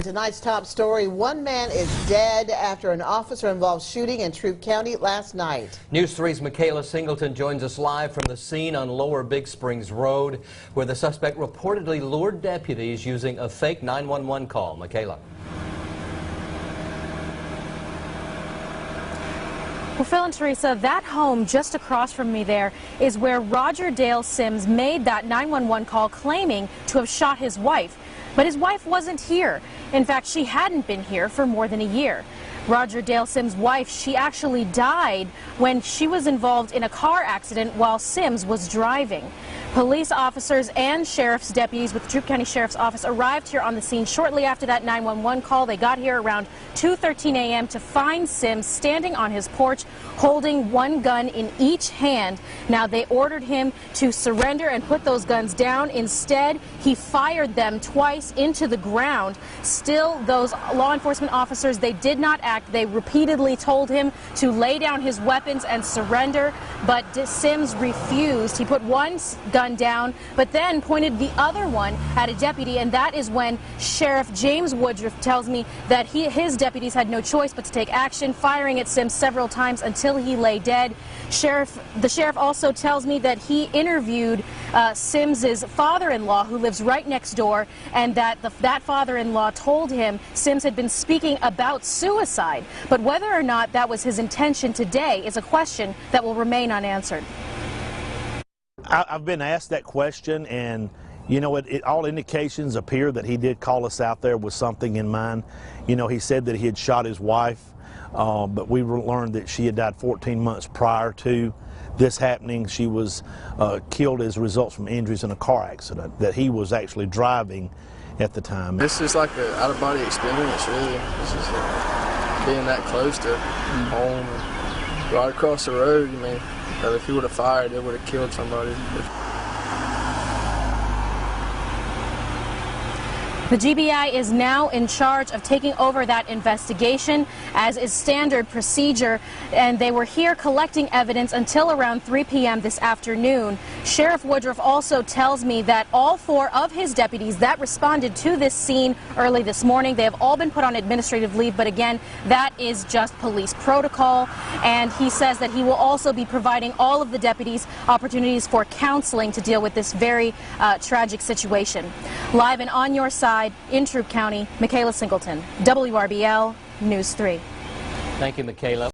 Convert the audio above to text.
Tonight's top story, one man is dead after an officer-involved shooting in Troup County last night. News 3's Michaela Singleton joins us live from the scene on Lower Big Springs Road, where the suspect reportedly lured deputies using a fake 911 call. Michaela. Well, Phil and Teresa, that home just across from me there is where Roger Dale Sims made that 911 call claiming to have shot his wife. But his wife wasn't here. In fact, she hadn't been here for more than a year. Roger Dale Sims' wife, she actually died when she was involved in a car accident while Sims was driving. Police officers and sheriff's deputies with the Troup County Sheriff's Office arrived here on the scene shortly after that 911 call. They got here around 2:13 a.m. to find Sims standing on his porch holding one gun in each hand. Now, they ordered him to surrender and put those guns down. Instead, he fired them twice into the ground. Still, those law enforcement officers, they did not act. They repeatedly told him to lay down his weapons and surrender, but Sims refused. He put one gun down, but then pointed the other one at a deputy, and that is when Sheriff James Woodruff tells me that his deputies had no choice but to take action, firing at Sims several times until he lay dead. The sheriff also tells me that he interviewed Sims's father-in-law, who lives right next door, and that that father-in-law told him Sims had been speaking about suicide. But whether or not that was his intention today is a question that will remain unanswered. I've been asked that question, and you know, all indications appear that he did call us out there with something in mind. You know, he said that he had shot his wife, but we learned that she had died 14 months prior to this happening. She was killed as a result from injuries in a car accident that he was actually driving at the time. This is like an out-of-body experience, really. This is being that close to home and right across the road. I mean, if he would have fired, it would have killed somebody. The GBI is now in charge of taking over that investigation, as is standard procedure, and they were here collecting evidence until around 3 p.m. this afternoon. Sheriff Woodruff also tells me that all 4 of his deputies that responded to this scene early this morning, they have all been put on administrative leave, but again, that is just police protocol, and he says that he will also be providing all of the deputies opportunities for counseling to deal with this very tragic situation. Live and on your side in Troup County, Michaela Singleton, WRBL News 3. Thank you, Michaela.